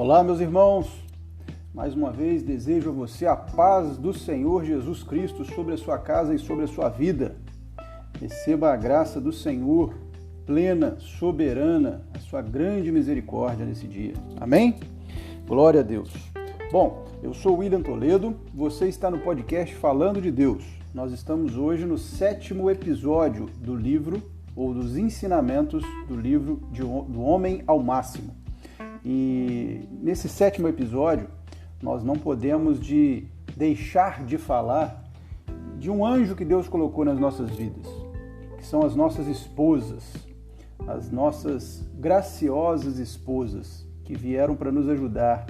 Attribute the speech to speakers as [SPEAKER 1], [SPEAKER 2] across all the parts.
[SPEAKER 1] Olá, meus irmãos! Mais uma vez desejo a você a paz do Senhor Jesus Cristo sobre a sua casa e sobre a sua vida. Receba a graça do Senhor, plena, soberana, a sua grande misericórdia nesse dia. Amém? Glória a Deus! Bom, eu sou William Toledo, você está no podcast Falando de Deus. Nós estamos hoje no 7º episódio do livro, ou dos ensinamentos do livro do Homem ao Máximo. E nesse 7º episódio, nós não podemos deixar de falar de um anjo que Deus colocou nas nossas vidas, que são as nossas esposas, as nossas graciosas esposas, que vieram para nos ajudar,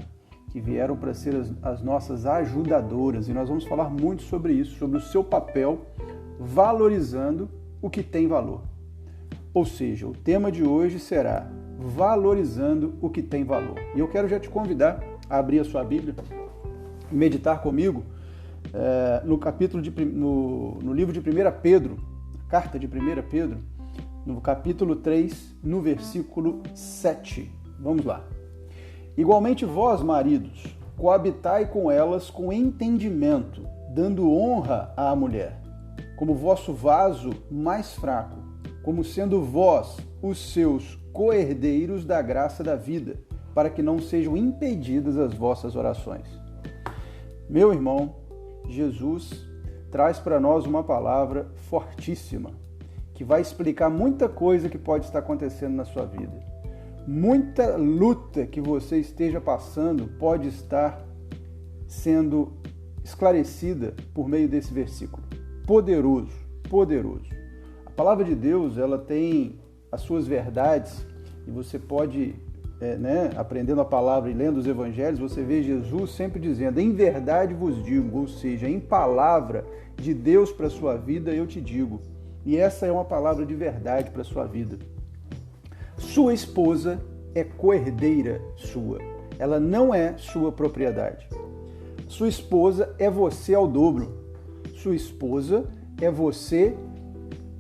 [SPEAKER 1] que vieram para ser as nossas ajudadoras. E nós vamos falar muito sobre isso, sobre o seu papel, valorizando o que tem valor. Ou seja, o tema de hoje será valorizando o que tem valor. E eu quero já te convidar a abrir a sua Bíblia e meditar comigo no livro de 1 Pedro, carta de 1 Pedro, no capítulo 3, no versículo 7. Vamos lá. Igualmente vós, maridos, coabitai com elas com entendimento, dando honra à mulher, como vosso vaso mais fraco, como sendo vós os seus co-herdeiros da graça da vida, para que não sejam impedidas as vossas orações. Meu irmão, Jesus traz para nós uma palavra fortíssima, que vai explicar muita coisa que pode estar acontecendo na sua vida. Muita luta que você esteja passando pode estar sendo esclarecida por meio desse versículo. Poderoso, poderoso. A palavra de Deus, ela tem as suas verdades, e você pode, aprendendo a palavra e lendo os evangelhos, você vê Jesus sempre dizendo, em verdade vos digo, ou seja, em palavra de Deus para a sua vida, eu te digo. E essa é uma palavra de verdade para a sua vida. Sua esposa é co-herdeira sua, ela não é sua propriedade. Sua esposa é você ao dobro. Sua esposa é você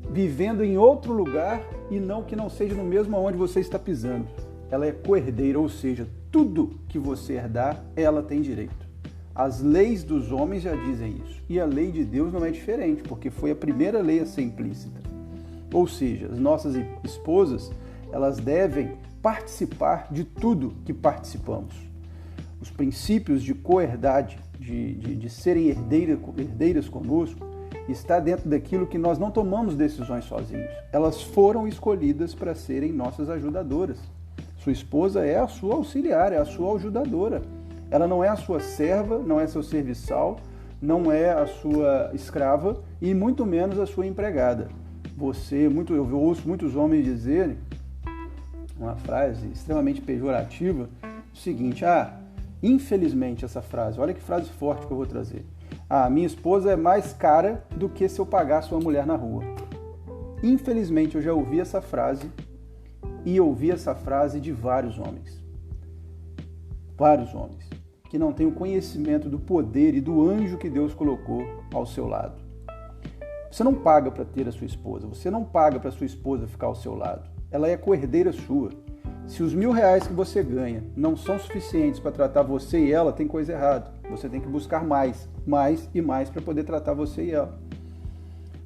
[SPEAKER 1] vivendo em outro lugar e que não seja no mesmo onde você está pisando. Ela é co-herdeira, ou seja, tudo que você herdar, ela tem direito. As leis dos homens já dizem isso. E a lei de Deus não é diferente, porque foi a primeira lei a ser implícita. Ou seja, as nossas esposas, elas devem participar de tudo que participamos. Os princípios de co-herdade, de serem herdeiras conosco, está dentro daquilo que nós não tomamos decisões sozinhos. Elas foram escolhidas para serem nossas ajudadoras. Sua esposa é a sua auxiliar, é a sua ajudadora. Ela não é a sua serva, não é seu serviçal, não é a sua escrava e muito menos a sua empregada. Eu ouço muitos homens dizerem uma frase extremamente pejorativa, o seguinte, infelizmente essa frase, olha que frase forte que eu vou trazer. Minha esposa é mais cara do que se eu pagasse uma mulher na rua. Infelizmente, eu já ouvi essa frase e ouvi essa frase de vários homens. Vários homens que não têm o conhecimento do poder e do anjo que Deus colocou ao seu lado. Você não paga para ter a sua esposa, você não paga para sua esposa ficar ao seu lado. Ela é co-herdeira sua. Se os R$1.000 que você ganha não são suficientes para tratar você e ela, tem coisa errada. Você tem que buscar mais e mais para poder tratar você e ela.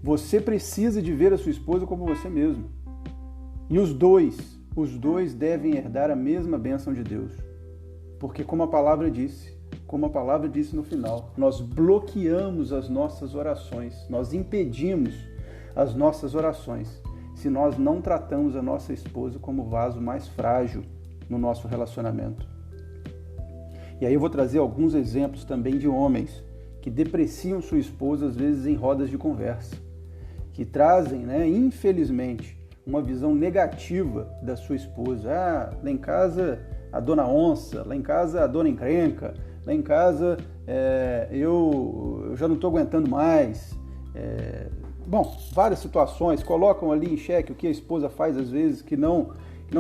[SPEAKER 1] Você precisa de ver a sua esposa como você mesmo. E os dois devem herdar a mesma bênção de Deus. Porque como a palavra disse no final, nós bloqueamos as nossas orações, nós impedimos as nossas orações se nós não tratamos a nossa esposa como o vaso mais frágil no nosso relacionamento. E aí eu vou trazer alguns exemplos também de homens que depreciam sua esposa, às vezes, em rodas de conversa, que trazem, infelizmente, uma visão negativa da sua esposa. Lá em casa a dona onça, lá em casa a dona encrenca, lá em casa eu já não estou aguentando mais. Várias situações colocam ali em xeque o que a esposa faz às vezes que não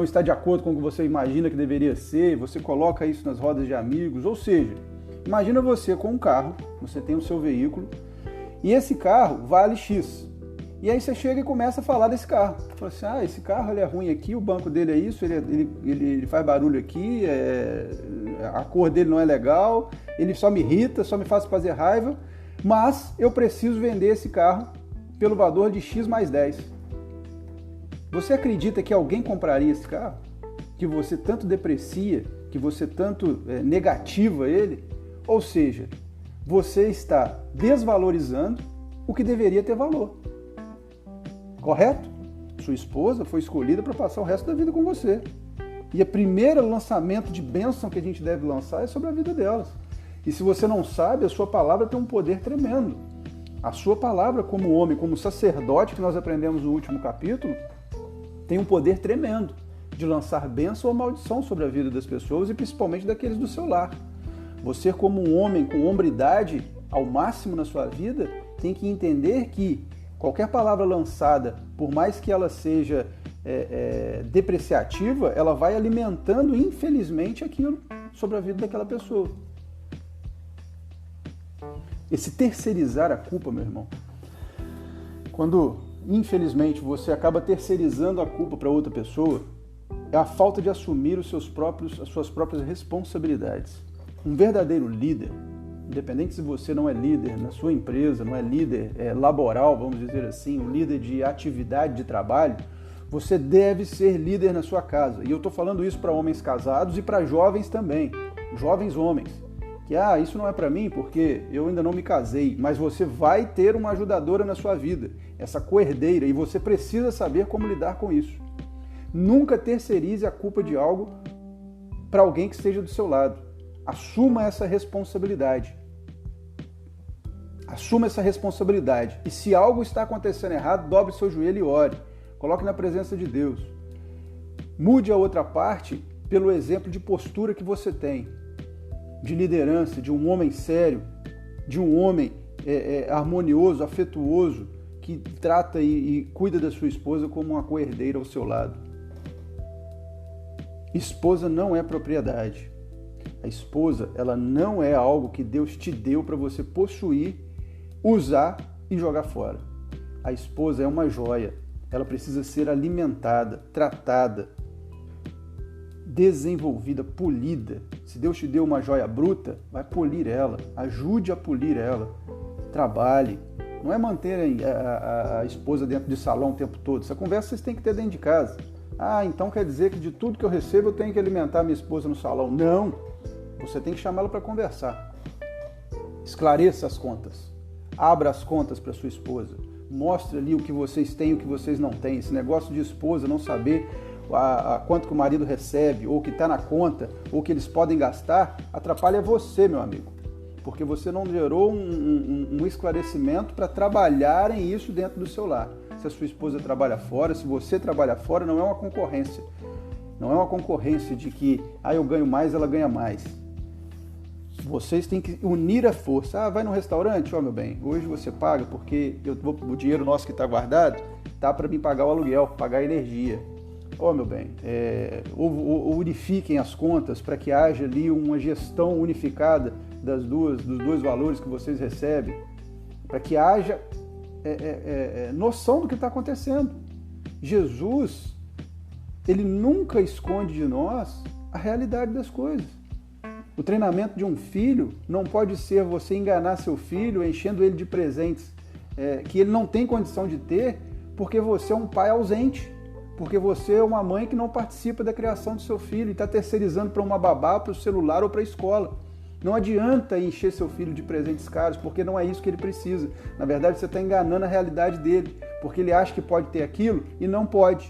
[SPEAKER 1] está de acordo com o que você imagina que deveria ser, você coloca isso nas rodas de amigos, ou seja, imagina você com um carro, você tem o seu veículo, e esse carro vale X, E aí você chega e começa a falar desse carro. Fala assim, esse carro ele é ruim aqui, o banco dele é isso, ele faz barulho aqui, a cor dele não é legal, ele só me irrita, só me faz fazer raiva, mas eu preciso vender esse carro pelo valor de X mais 10. Você acredita que alguém compraria esse carro? Que você tanto deprecia, que você tanto negativa ele? Ou seja, você está desvalorizando o que deveria ter valor. Correto? Sua esposa foi escolhida para passar o resto da vida com você. E o primeiro lançamento de bênção que a gente deve lançar é sobre a vida delas. E se você não sabe, a sua palavra tem um poder tremendo. A sua palavra como homem, como sacerdote, que nós aprendemos no último capítulo, tem um poder tremendo de lançar bênção ou maldição sobre a vida das pessoas e principalmente daqueles do seu lar. Você, como um homem com hombridade ao máximo na sua vida, tem que entender que qualquer palavra lançada, por mais que ela seja depreciativa, ela vai alimentando, infelizmente, aquilo sobre a vida daquela pessoa. Esse terceirizar a culpa, meu irmão, quando, infelizmente, você acaba terceirizando a culpa para outra pessoa, é a falta de assumir as suas próprias responsabilidades. Um verdadeiro líder, independente se você não é líder na sua empresa, não é líder laboral, vamos dizer assim, um líder de atividade de trabalho, você deve ser líder na sua casa. E eu estou falando isso para homens casados e para jovens também, jovens homens. Que, isso não é para mim porque eu ainda não me casei, mas você vai ter uma ajudadora na sua vida, essa coerdeira, e você precisa saber como lidar com isso. Nunca terceirize a culpa de algo para alguém que esteja do seu lado. Assuma essa responsabilidade. Assuma essa responsabilidade. E se algo está acontecendo errado, dobre seu joelho e ore. Coloque na presença de Deus. Mude a outra parte pelo exemplo de postura que você tem. De liderança, de um homem sério, de um homem harmonioso, afetuoso, que trata e cuida da sua esposa como uma coerdeira ao seu lado. Esposa não é propriedade. A esposa, ela não é algo que Deus te deu para você possuir, usar e jogar fora. A esposa é uma joia. Ela precisa ser alimentada, tratada, desenvolvida, polida. Se Deus te deu uma joia bruta, vai polir ela. Ajude a polir ela. Trabalhe. Não é manter a esposa dentro de salão o tempo todo. Essa conversa vocês têm que ter dentro de casa. Então quer dizer que de tudo que eu recebo eu tenho que alimentar minha esposa no salão. Não! Você tem que chamá-la para conversar. Esclareça as contas. Abra as contas para sua esposa. Mostre ali o que vocês têm e o que vocês não têm. Esse negócio de esposa não saber quanto que o marido recebe, ou que está na conta, ou que eles podem gastar, atrapalha você, meu amigo. Porque você não gerou um esclarecimento para trabalharem isso dentro do seu lar. Se a sua esposa trabalha fora, se você trabalha fora, não é uma concorrência. Não é uma concorrência de que eu ganho mais, ela ganha mais. Vocês têm que unir a força. Vai no restaurante? Meu bem, hoje você paga porque o dinheiro nosso que está guardado tá para me pagar o aluguel, pagar a energia. Meu bem, unifiquem as contas para que haja ali uma gestão unificada dos dois valores que vocês recebem, para que haja noção do que está acontecendo. Jesus, ele nunca esconde de nós a realidade das coisas. O treinamento de um filho não pode ser você enganar seu filho enchendo ele de presentes que ele não tem condição de ter porque você é um pai ausente, porque você é uma mãe que não participa da criação do seu filho e está terceirizando para uma babá, para o celular ou para a escola. Não adianta encher seu filho de presentes caros, porque não é isso que ele precisa. Na verdade, você está enganando a realidade dele, porque ele acha que pode ter aquilo e não pode.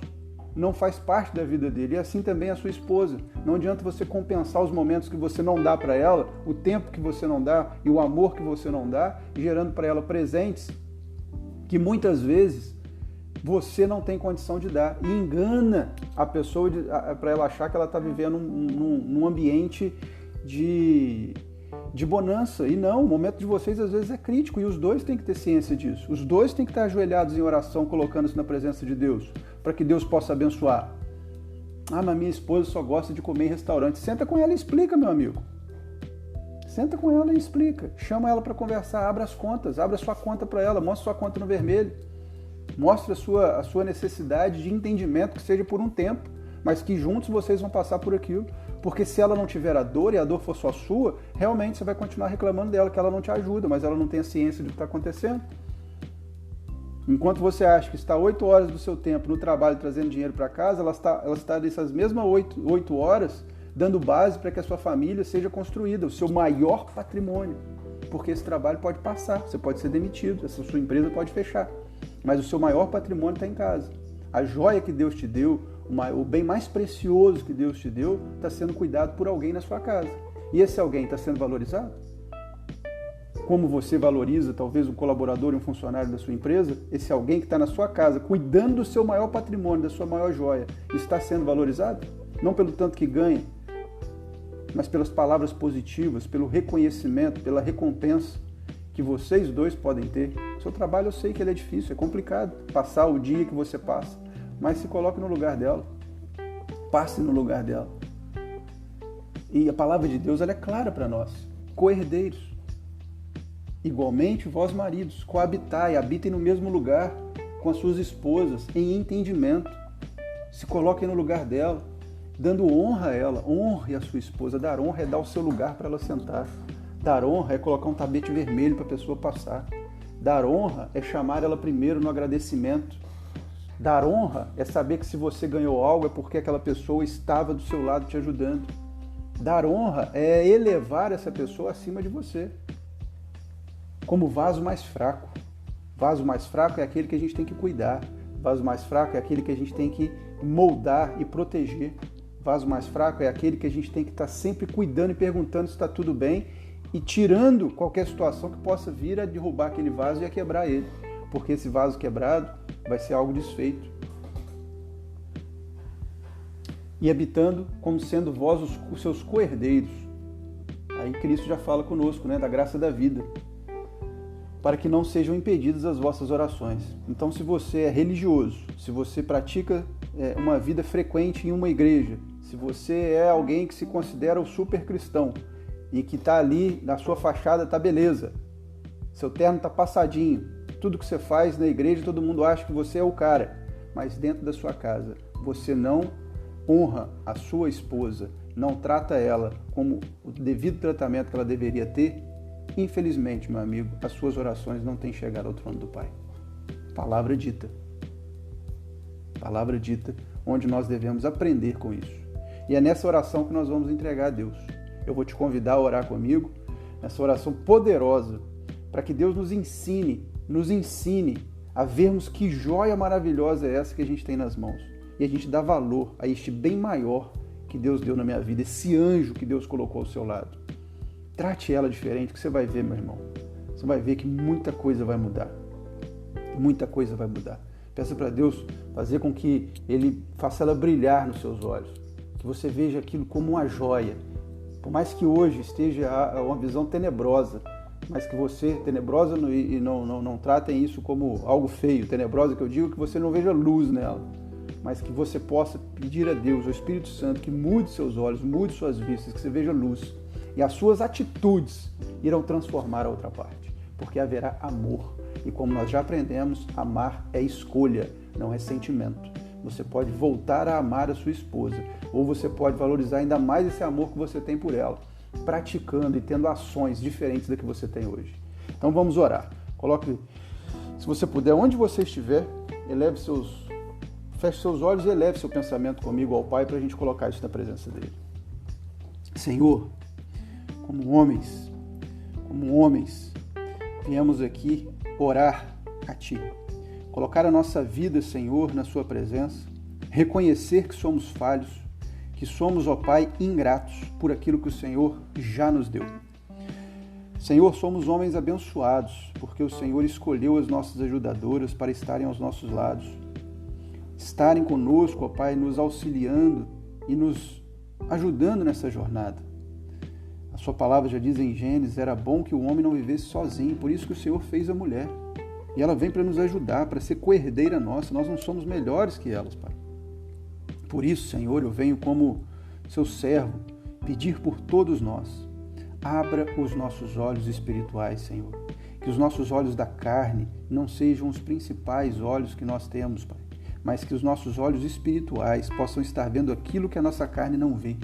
[SPEAKER 1] Não faz parte da vida dele. E assim também a sua esposa. Não adianta você compensar os momentos que você não dá para ela, o tempo que você não dá e o amor que você não dá, gerando para ela presentes que muitas vezes você não tem condição de dar. E engana a pessoa para ela achar que ela está vivendo num ambiente de bonança. E não, o momento de vocês às vezes é crítico e os dois têm que ter ciência disso. Os dois têm que estar ajoelhados em oração, colocando-se na presença de Deus, para que Deus possa abençoar. Mas minha esposa só gosta de comer em restaurante. Senta com ela e explica, meu amigo. Senta com ela e explica. Chama ela para conversar, abra as contas, abra a sua conta para ela, mostra sua conta no vermelho. Mostre a sua necessidade de entendimento, que seja por um tempo, mas que juntos vocês vão passar por aquilo. Porque se ela não tiver a dor e a dor for só sua, realmente você vai continuar reclamando dela, que ela não te ajuda, mas ela não tem a ciência do que está acontecendo. Enquanto você acha que está 8 horas do seu tempo no trabalho trazendo dinheiro para casa, ela está nessas mesmas 8 horas dando base para que a sua família seja construída, o seu maior patrimônio. Porque esse trabalho pode passar, você pode ser demitido, essa sua empresa pode fechar, mas o seu maior patrimônio está em casa. A joia que Deus te deu, o bem mais precioso que Deus te deu, está sendo cuidado por alguém na sua casa. E esse alguém está sendo valorizado? Como você valoriza talvez um colaborador e um funcionário da sua empresa, esse alguém que está na sua casa, cuidando do seu maior patrimônio, da sua maior joia, está sendo valorizado? Não pelo tanto que ganha, mas pelas palavras positivas, pelo reconhecimento, pela recompensa que vocês dois podem ter. O seu trabalho eu sei que ele é difícil, é complicado, passar o dia que você passa, mas se coloque no lugar dela, passe no lugar dela. E a palavra de Deus ela é clara para nós, co-herdeiros. Igualmente, vós maridos, coabitai, habitem no mesmo lugar com as suas esposas, em entendimento. Se coloquem no lugar dela, dando honra a ela. Honre a sua esposa. Dar honra é dar o seu lugar para ela sentar. Dar honra é colocar um tapete vermelho para a pessoa passar. Dar honra é chamar ela primeiro no agradecimento. Dar honra é saber que se você ganhou algo é porque aquela pessoa estava do seu lado te ajudando. Dar honra é elevar essa pessoa acima de você. Como vaso mais fraco. Vaso mais fraco é aquele que a gente tem que cuidar. Vaso mais fraco é aquele que a gente tem que moldar e proteger. Vaso mais fraco é aquele que a gente tem que estar sempre cuidando e perguntando se está tudo bem e tirando qualquer situação que possa vir a derrubar aquele vaso e a quebrar ele. Porque esse vaso quebrado vai ser algo desfeito. E habitando como sendo vós os seus co-herdeiros. Aí Cristo já fala conosco, né, da graça da vida. Para que não sejam impedidas as vossas orações. Então, se você é religioso, se você pratica uma vida frequente em uma igreja, se você é alguém que se considera o super cristão e que está ali na sua fachada, está beleza, seu terno está passadinho, tudo que você faz na igreja, todo mundo acha que você é o cara, mas dentro da sua casa, você não honra a sua esposa, não trata ela como o devido tratamento que ela deveria ter, infelizmente, meu amigo, as suas orações não têm chegado ao trono do Pai. Palavra dita. Palavra dita, onde nós devemos aprender com isso. E é nessa oração que nós vamos entregar a Deus. Eu vou te convidar a orar comigo, nessa oração poderosa, para que Deus nos ensine a vermos que joia maravilhosa é essa que a gente tem nas mãos. E a gente dá valor a este bem maior que Deus deu na minha vida, esse anjo que Deus colocou ao seu lado. Trate ela diferente, que você vai ver, meu irmão. Você vai ver que muita coisa vai mudar. Muita coisa vai mudar. Peça para Deus fazer com que Ele faça ela brilhar nos seus olhos. Que você veja aquilo como uma joia. Por mais que hoje esteja uma visão tenebrosa, mas que você, tenebrosa, e não tratem isso como algo feio. Tenebrosa que eu digo que você não veja luz nela. Mas que você possa pedir a Deus, ao Espírito Santo, que mude seus olhos, mude suas vistas, que você veja luz. E as suas atitudes irão transformar a outra parte, porque haverá amor. E como nós já aprendemos, amar é escolha, não é sentimento. Você pode voltar a amar a sua esposa, ou você pode valorizar ainda mais esse amor que você tem por ela, praticando e tendo ações diferentes da que você tem hoje. Então vamos orar. Coloque, se você puder, onde você estiver, feche seus olhos e eleve seu pensamento comigo ao Pai para a gente colocar isso na presença dele. Senhor, como homens, viemos aqui orar a Ti. Colocar a nossa vida, Senhor, na Sua presença, reconhecer que somos falhos, que somos, ó Pai, ingratos por aquilo que o Senhor já nos deu. Senhor, somos homens abençoados, porque o Senhor escolheu as nossas ajudadoras para estarem aos nossos lados, estarem conosco, ó Pai, nos auxiliando e nos ajudando nessa jornada. A sua palavra já diz em Gênesis, era bom que o homem não vivesse sozinho, por isso que o Senhor fez a mulher. E ela vem para nos ajudar, para ser co-herdeira nossa, nós não somos melhores que elas, Pai. Por isso, Senhor, eu venho como seu servo pedir por todos nós. Abra os nossos olhos espirituais, Senhor. Que os nossos olhos da carne não sejam os principais olhos que nós temos, Pai. mas que os nossos olhos espirituais possam estar vendo aquilo que a nossa carne não vê.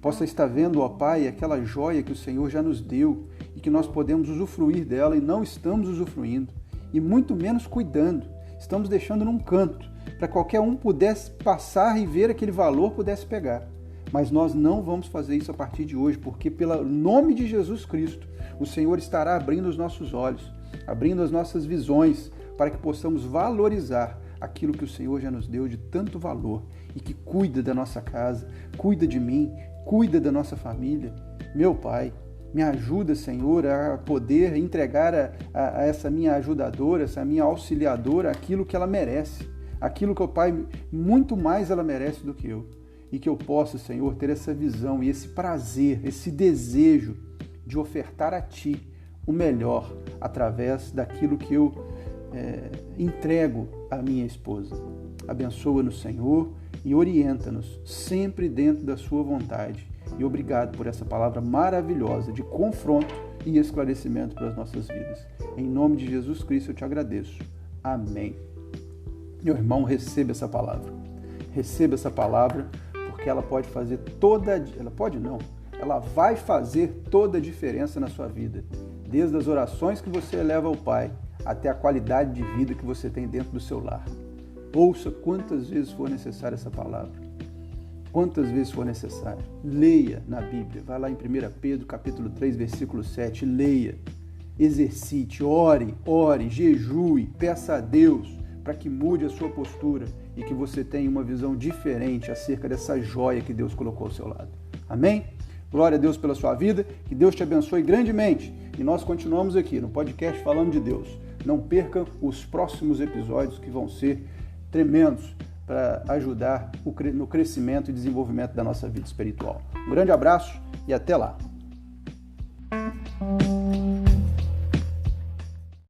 [SPEAKER 1] Possa estar vendo, ó Pai, aquela joia que o Senhor já nos deu e que nós podemos usufruir dela e não estamos usufruindo, e muito menos cuidando. Estamos deixando num canto, para qualquer um pudesse passar e ver aquele valor, pudesse pegar. Mas nós não vamos fazer isso a partir de hoje, porque pelo nome de Jesus Cristo, o Senhor estará abrindo os nossos olhos, abrindo as nossas visões, para que possamos valorizar aquilo que o Senhor já nos deu de tanto valor e que cuida da nossa casa, cuida de mim, cuida da nossa família. Meu Pai, me ajuda, Senhor, a poder entregar a essa minha ajudadora, essa minha auxiliadora, aquilo que ela merece, aquilo que, ó Pai, muito mais ela merece do que eu. E que eu possa, Senhor, ter essa visão e esse prazer, esse desejo de ofertar a Ti o melhor através daquilo que eu entrego à minha esposa. Abençoa-nos, Senhor, e orienta-nos sempre dentro da sua vontade. E obrigado por essa palavra maravilhosa de confronto e esclarecimento para as nossas vidas. Em nome de Jesus Cristo eu te agradeço. Amém. Meu irmão, receba essa palavra. Receba essa palavra, porque ela pode fazer ela vai fazer toda a diferença na sua vida. Desde as orações que você eleva ao Pai, até a qualidade de vida que você tem dentro do seu lar. Ouça quantas vezes for necessária essa palavra. Quantas vezes for necessário. Leia na Bíblia. Vai lá em 1 Pedro, capítulo 3, versículo 7. Leia. Exercite, ore, jejue, peça a Deus para que mude a sua postura e que você tenha uma visão diferente acerca dessa joia que Deus colocou ao seu lado. Amém? Glória a Deus pela sua vida. Que Deus te abençoe grandemente. E nós continuamos aqui no podcast Falando de Deus. Não percam os próximos episódios que vão ser tremendos para ajudar no crescimento e desenvolvimento da nossa vida espiritual. Um grande abraço e até lá!